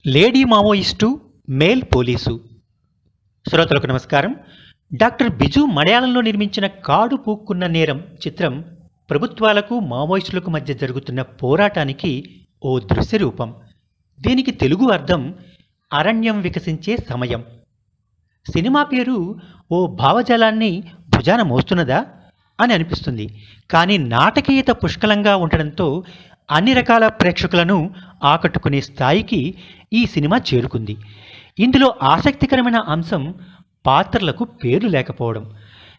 Lady Maoist, male police. శ్రోతలకు నమస్కారం. Doctor Biju మలయాళంలో నిర్మించిన కాడు పూక్కున్న నేరం చిత్రం ప్రభుత్వాలకు మావోయిస్టులకు మధ్య జరుగుతున్న పోరాటానికి ఓ దృశ్య రూపం. దీనికి తెలుగు అర్థం అరణ్యం వికసించే సమయం. సినిమా పేరు ఓ భావజాలాన్ని భుజాన మోస్తున్నదా అని అనిపిస్తుంది. కానీ నాటకీయత పుష్కలంగా ఉండడంతో అన్ని రకాల ప్రేక్షకులను ఆకట్టుకునే స్థాయికి ఈ సినిమా చేరుకుంది. ఇందులో ఆసక్తికరమైన అంశం పాత్రలకు పేర్లు లేకపోవడం.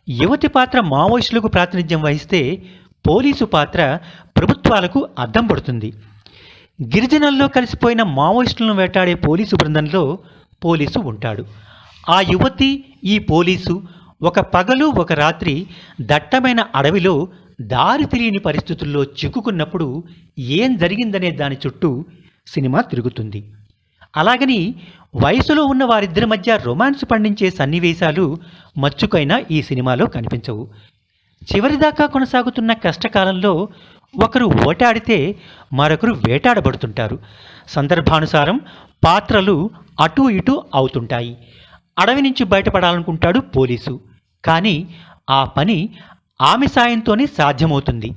యువతి పాత్ర మావోయిస్టులకు ప్రాతినిధ్యం వహిస్తే పోలీసు పాత్ర ప్రభుత్వాలకు అద్దం పడుతుంది. గిరిజనుల్లో కలిసిపోయిన మావోయిస్టులను వేటాడే పోలీసు బృందంలో పోలీసు ఉంటాడు. ఆ యువతి, ఈ పోలీసు ఒక పగలు ఒక రాత్రి దట్టమైన అడవిలో దారి తెలియని పరిస్థితుల్లో చిక్కుకున్నప్పుడు ఏం జరిగిందనే దాని చుట్టూ సినిమా తిరుగుతుంది. అలాగని వయసులో ఉన్న వారిద్దరి మధ్య రొమాన్స్ పండించే సన్నివేశాలు మచ్చుకైనా ఈ సినిమాలో కనిపించవు. చివరిదాకా కొనసాగుతున్న కష్టకాలంలో ఒకరు ఓటాడితే మరొకరు వేటాడబడుతుంటారు. సందర్భానుసారం పాత్రలు అటూ ఇటూ అవుతుంటాయి. అడవి నుంచి బయటపడాలనుకుంటాడు పోలీసు. కానీ ఆ పని ఆమె సాయంతోనే సాధ్యమవుతుంది.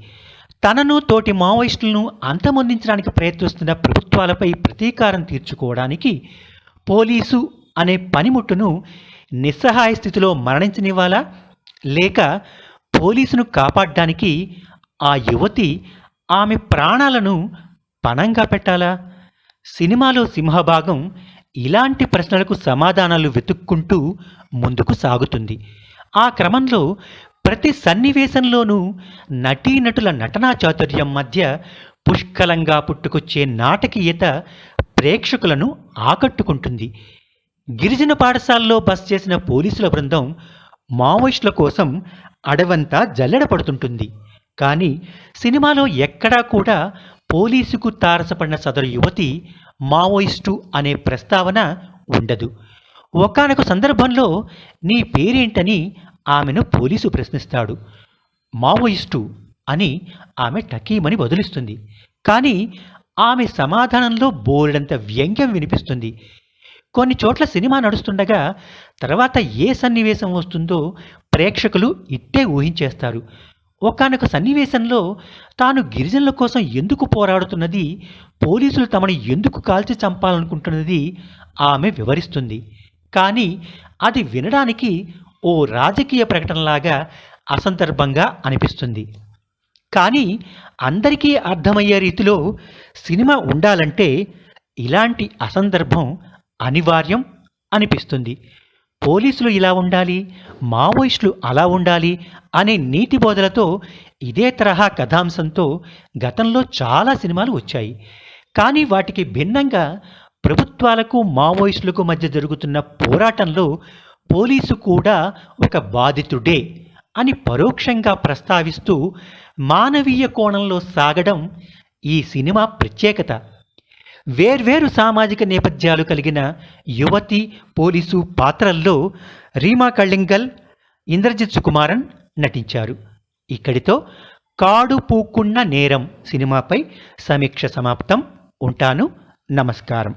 తనను తోటి మావోయిస్టులను అంతమొందించడానికి ప్రయత్నిస్తున్న ప్రభుత్వాలపై ప్రతీకారం తీర్చుకోవడానికి పోలీసు అనే పనిముట్టును నిస్సహాయ స్థితిలో మరణించనివ్వాలా, లేక పోలీసును కాపాడడానికి ఆ యువతి ఆమె ప్రాణాలను పణంగా పెట్టాలా? సినిమాలో సింహభాగం ఇలాంటి ప్రశ్నలకు సమాధానాలు వెతుక్కుంటూ ముందుకు సాగుతుంది. ఆ క్రమంలో ప్రతి సన్నివేశంలోనూ నటీనటుల నటనా చాతుర్యం మధ్య పుష్కలంగా పుట్టుకొచ్చే నాటకీయత ప్రేక్షకులను ఆకట్టుకుంటుంది. గిరిజన పాఠశాలలో బస చేసిన పోలీసుల బృందం మావోయిస్టుల కోసం అడవంతా జల్లెడ పడుతుంటుంది. కానీ సినిమాలో ఎక్కడా కూడా పోలీసుకు తారసపడిన సదరు యువతి మావోయిస్టు అనే ప్రస్తావన ఉండదు. ఒకానొక సందర్భంలో నీ పేరేంటని ఆమెను పోలీసు ప్రశ్నిస్తాడు. మావోయిస్టు అని ఆమె టకీమని బదులిస్తుంది. కానీ ఆమె సమాధానంలో బోలెడంత వ్యంగ్యం వినిపిస్తుంది. కొన్ని చోట్ల సినిమా నడుస్తుండగా తర్వాత ఏ సన్నివేశం వస్తుందో ప్రేక్షకులు ఇట్టే ఊహించేస్తారు. ఒకానొక సన్నివేశంలో తాను గిరిజనుల కోసం ఎందుకు పోరాడుతున్నది, పోలీసులు తమని ఎందుకు కాల్చి చంపాలనుకుంటున్నది ఆమె వివరిస్తుంది. కానీ అది వినడానికి ఓ రాజకీయ ప్రకటనలాగా అసందర్భంగా అనిపిస్తుంది. కానీ అందరికీ అర్థమయ్యే రీతిలో సినిమా ఉండాలంటే ఇలాంటి అసందర్భం అనివార్యం అనిపిస్తుంది. పోలీసులు ఇలా ఉండాలి, మావోయిస్టులు అలా ఉండాలి అనే నీతి బోధలతో ఇదే తరహా కథాంశంతో గతంలో చాలా సినిమాలు వచ్చాయి. కానీ వాటికి భిన్నంగా ప్రభుత్వాలకు మావోయిస్టులకు మధ్య జరుగుతున్న పోరాటంలో పోలీసు కూడా ఒక బాధితుడే అని పరోక్షంగా ప్రస్తావిస్తూ మానవీయ కోణంలో సాగడం ఈ సినిమా ప్రత్యేకత. వేర్వేరు సామాజిక నేపథ్యాలు కలిగిన యువతి, పోలీసు పాత్రల్లో రీమా కళింగల్, ఇంద్రజిత్ సుకుమారన్ నటించారు. ఇక్కడితో కాడు పూక్కున్న నేరం సినిమాపై సమీక్ష సమాప్తం. ఉంటాను. నమస్కారం.